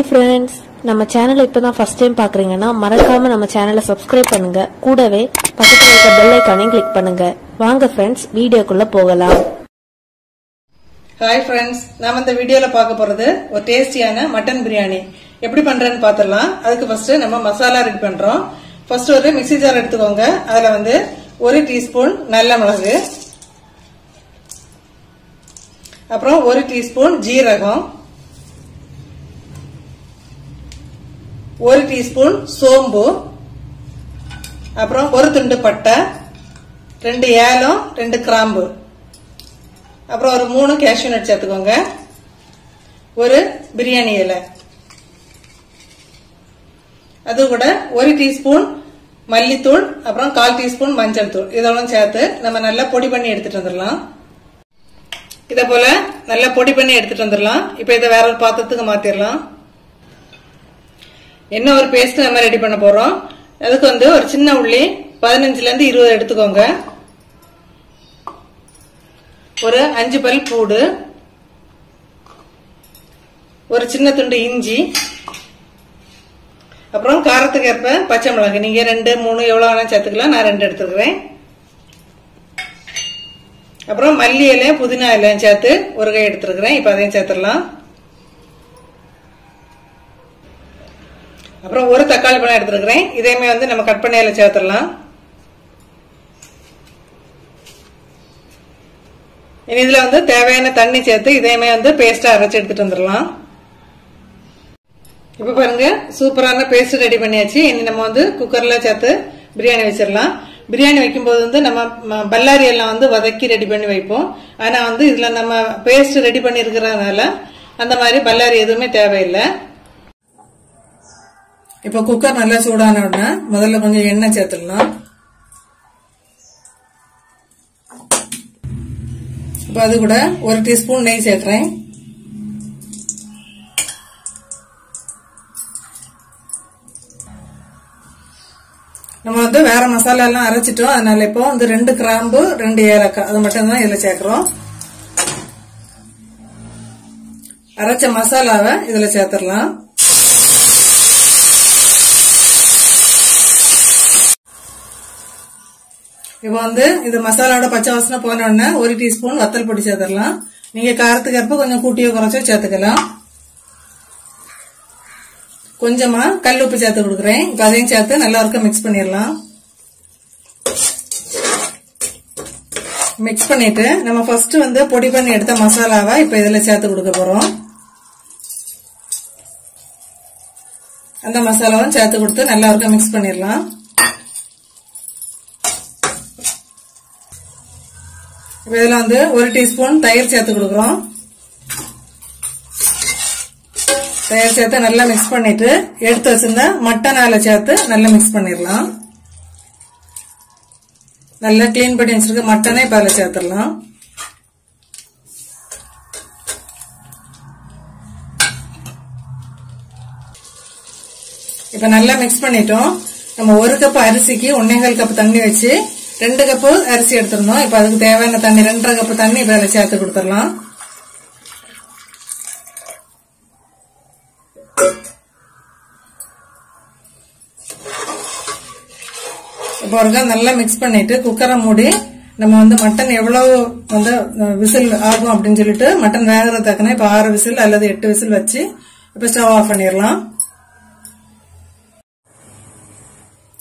friends, நம்ம சேனலை இப்பதான் ஃபர்ஸ்ட் டைம் பார்க்கறீங்கன்னா மறக்காம நம்ம சேனலை சப்ஸ்கிரைப் பண்ணுங்க. கூடவே பக்கத்துல இருக்க பெல் ஐகானையும் கிளிக் பண்ணுங்க. வாங்க फ्रेंड्स, வீடியோக்குள்ள போகலாம். ஹாய் फ्रेंड्स, நாம இந்த வீடியோல பார்க்க போறது ஒரு டேஸ்டியான மட்டன் பிரியாணி. எப்படி பண்றேன்னு பார்த்தறலாம். அதுக்கு ஃபர்ஸ்ட் நம்ம மசாலா ரெடி பண்றோம். ஃபர்ஸ்ட் ஒரு மிக்ஸி ஜார் எடுத்துக்கோங்க. அதுல வந்து 1 டீஸ்பூன் நல்ல மிளகு, அப்புறம் 1 டீஸ்பூன் ஜீரகம், 1 டீஸ்பூன் சோம்பு, அப்புறம் 1 துண்டு பட்டை, 2 ஏலம், 2 கிராம்பு, அப்புறம் ஒரு 3 கேஷ்யூ நட் சேர்த்துக்கோங்க, ஒரு பிரியாணி இலை, அது கூட 1 டீஸ்பூன் மல்லித்தூள், அப்புறம் 1/4 டீஸ்பூன் மஞ்சள் தூள், இதெல்லாம் சேர்த்து நம்ம நல்லா பொடி பண்ணி எடுத்துட்டு வந்துடலாம். இத போல நல்லா பொடி பண்ணி எடுத்துட்டு வந்துடலாம். இப்ப இதை வேற ஒரு பாத்திரத்துக்கு மாத்திரலாம். என்ன ஒரு பேஸ்ட் நம்ம ரெடி பண்ண போறோம். அதுக்கு வந்து ஒரு சின்ன உள்ளி 15ல இருந்து 20 எடுத்துக்கோங்க, ஒரு 5 பல் பூடு, ஒரு சின்ன துண்டு இஞ்சி, அப்புறம் காரத்துக்கு ஏற்ப பச்சை மிளகாய். நீங்க 2, 3 எவ்வளவு வேணா சேர்த்துக்கலாம். நான் 2 எடுத்துக்கிறேன். அப்புறம் மல்லி இலை, புதினா இலை சேர்த்து ஒரு கை எடுத்துருக்கிறேன். இப்ப அதையும் சேர்த்துடலாம். அப்புறம் ஒரு தக்காளி பழம் எடுத்துருக்கிறேன். இதையுமே வந்து நம்ம கட் பண்ணி சேர்த்துடலாம். இனி இதுல வந்து தேவையான தண்ணி சேர்த்து இதையுமே வந்து பேஸ்டா அரைச்சு எடுத்துட்டு வந்துடலாம். இப்ப பாருங்க, சூப்பரான பேஸ்ட் ரெடி பண்ணியாச்சு. இனி நம்ம வந்து குக்கர்ல சேர்த்து பிரியாணி வச்சிடலாம். பிரியாணி வைக்கும்போது வந்து நம்ம பல்லாரி எல்லாம் வந்து வதக்கி ரெடி பண்ணி வைப்போம். ஆனா வந்து இதுல நம்ம பேஸ்ட் ரெடி பண்ணி இருக்கிறதுனால அந்த மாதிரி பல்லாரி எதுவுமே தேவையில்லை. இப்ப குக்கர் நல்லா சூடான உடனே முதல்ல கொஞ்சம் எண்ணெய் சேர்த்துடலாம். இப்ப அது கூட 1 டீஸ்பூன் நெய் சேர்க்கிறேன். நம்ம வந்து வேற மசாலா எல்லாம் அரைச்சிட்டோம். அதனால இப்போ வந்து 2 கிராம்பு, 2 ஏலக்காய், அது மட்டும் தான் இதுல சேர்க்கிறோம். அரைச்ச மசாலாவை இதுல சேர்த்துடலாம். இப்போ வந்து இந்த மசாலாவோட பச்சை வாசனை போன உடனே 1 டீஸ்பூன் வத்தல் பொடி சேர்த்துடலாம். நீங்க காரத்துக்கு ஏற்ப கொஞ்சம் கூட்டியோ குறைச்சோ சேர்த்துக்கலாம். கொஞ்சமா கல் உப்பு சேர்த்து கொடுக்குறேன். இப்ப அதையும் சேர்த்து நல்லா இருக்க மிக்ஸ் பண்ணிடலாம். மிக்ஸ் பண்ணிட்டு நம்ம ஃபர்ஸ்ட் வந்து பொடி பண்ணி எடுத்த மசாலாவை இப்ப இதுல சேர்த்து கொடுக்க போறோம். அந்த மசாலாவும் சேர்த்து கொடுத்து நல்லா இருக்க மிக்ஸ் பண்ணிடலாம். இப்ப இதுல வந்து 1 டீஸ்பூன் தயிர் சேர்த்து கொடுக்குறோம். தயிர் சேர்த்து நல்லா மிக்ஸ் பண்ணிட்டு எடுத்து வச்சிருந்த மட்டன் ஆல சேர்த்து நல்லா மிக்ஸ் பண்ணிடலாம். நல்லா கிளீன் பண்ணி வச்சிருக்க மட்டனை இப்ப அதுல சேர்த்துடலாம். இப்ப நல்லா மிக்ஸ் பண்ணிட்டோம். நம்ம 1 கப் அரிசிக்கு 1.25 கப் தண்ணி வச்சு 2 கப் அரிசி எடுத்துருந்தோம். இப்ப அதுக்கு தேவையான தண்ணி 2.5 கப் தண்ணி இப்ப அதுல சேர்த்து கொடுத்துடலாம். இப்போ ஒருக்கா நல்லா மிக்ஸ் பண்ணிட்டு குக்கரை மூடி நம்ம வந்து மட்டன் எவ்வளவு வந்து விசில் ஆகும் அப்படின்னு சொல்லிட்டு மட்டன் வேகிறதுக்குன்னா இப்ப 6 விசில் அல்லது 8 விசில் வச்சு இப்ப ஸ்டவ் ஆஃப் பண்ணிடலாம்.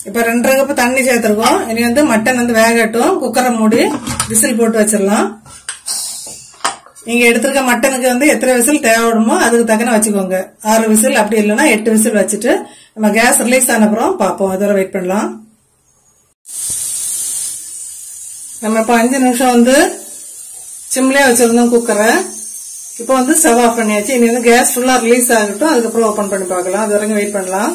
இப்ப 2.5 கப் தண்ணி சேர்த்திருக்கோம். இனி வந்து மட்டன் வந்து வேகட்டும். குக்கரை மூடி விசில் போட்டு வச்சிடலாம். நீங்க எடுத்திருக்க மட்டனுக்கு வந்து எத்தனை விசில் தேவைப்படுமோ அதுக்கு தக்கன வச்சுக்கோங்க. 6 விசில், அப்படி இல்லைன்னா 8 விசில் வச்சுட்டு நம்ம கேஸ் ரிலீஸ் ஆன அப்புறம் பார்ப்போம். அதோட வெயிட் பண்ணலாம். நம்ம இப்ப 5 நிமிஷம் வந்து சிம்லயே வச்சிருந்தோம் குக்கரை. இப்ப வந்து ஸ்டவ் ஆஃப் பண்ணியாச்சு. இனி வந்து கேஸ் ஃபுல்லா ரிலீஸ் ஆகட்டும். அதுக்கப்புறம் ஓபன் பண்ணி பார்க்கலாம். அது வரைக்கும் வெயிட் பண்ணலாம்.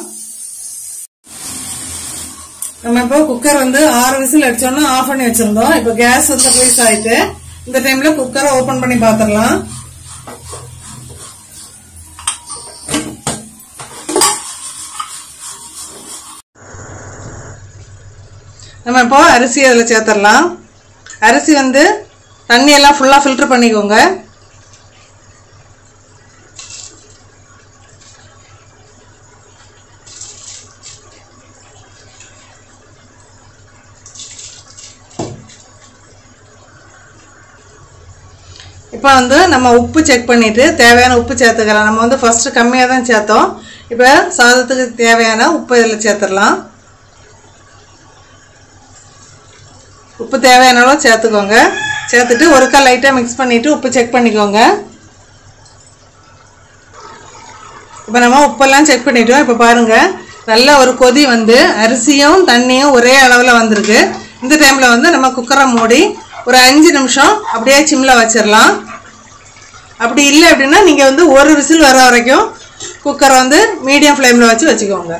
நம்ம இப்போ குக்கர் வந்து 6 விசில் அடிச்சோம்னா ஆஃப் பண்ணி வச்சிருந்தோம். இப்ப கேஸ் வந்து ரிலீஸ் ஆயிட்டு இந்த டைம்ல குக்கரை ஓபன் பண்ணி பாத்திரலாம். நம்ம இப்போ அரிசி அதுல சேர்த்துடலாம். அரிசி வந்து தண்ணி எல்லாம் ஃபுல்லா ஃபில்டர் பண்ணிக்கோங்க. இப்போ வந்து நம்ம உப்பு செக் பண்ணிட்டு தேவையான உப்பு சேர்த்துக்கலாம். நம்ம வந்து ஃபர்ஸ்ட் கம்மியாக தான் சேர்த்தோம். இப்போ சாதத்துக்கு தேவையான உப்பு இதில் சேர்த்துடலாம். உப்பு தேவையான அளவு சேர்த்துக்கோங்க. சேர்த்துட்டு ஒருக்கா லைட்டாக மிக்ஸ் பண்ணிட்டு உப்பு செக் பண்ணிக்கோங்க. இப்போ நம்ம உப்பெல்லாம் செக் பண்ணிட்டோம். இப்போ பாருங்க, நல்ல ஒரு கொதி வந்து அரிசியும் தண்ணியும் ஒரே அளவில் வந்திருக்கு. இந்த டைமில் வந்து நம்ம குக்கரை மூடி ஒரு 5 நிமிஷம் அப்படியே சிம்மில் வச்சிடலாம். அப்படி இல்லை அப்படின்னா நீங்கள் வந்து ஒரு விசில் வர வரைக்கும் குக்கரை வந்து மீடியம் ஃப்ளேமில் வச்சுக்கோங்க.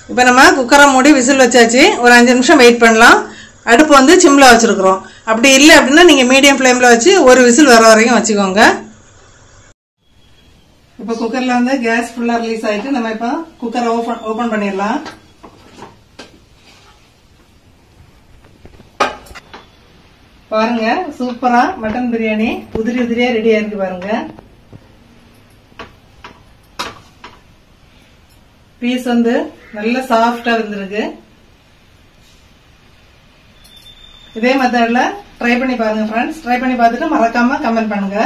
இப்போ நம்ம குக்கரை மூடி விசில் வச்சாச்சு. ஒரு 5 நிமிஷம் வெயிட் பண்ணலாம். அடுப்பு வந்து சிம்மில் வச்சுருக்குறோம். அப்படி இல்லை அப்படின்னா நீங்கள் மீடியம் ஃப்ளேமில் வச்சு ஒரு விசில் வர வரைக்கும் வச்சுக்கோங்க. இப்போ குக்கரில் வந்து கேஸ் ஃபுல்லாக ரிலீஸ் ஆகிட்டு நம்ம இப்போ குக்கரை ஓப்பன் பண்ணிடலாம். பாருங்க, சூப்பரா மட்டன் பிரியாணி உதிரி உதிரியா ரெடியா இருக்கு. பாருங்க, பீஸ் வந்து நல்ல சாஃப்டா வந்திருக்கு. இதே மெத்தட்ல ட்ரை பண்ணி பாருங்க ஃப்ரெண்ட்ஸ். ட்ரை பண்ணி பார்த்துட்டு மறக்காம கமெண்ட் பண்ணுங்க.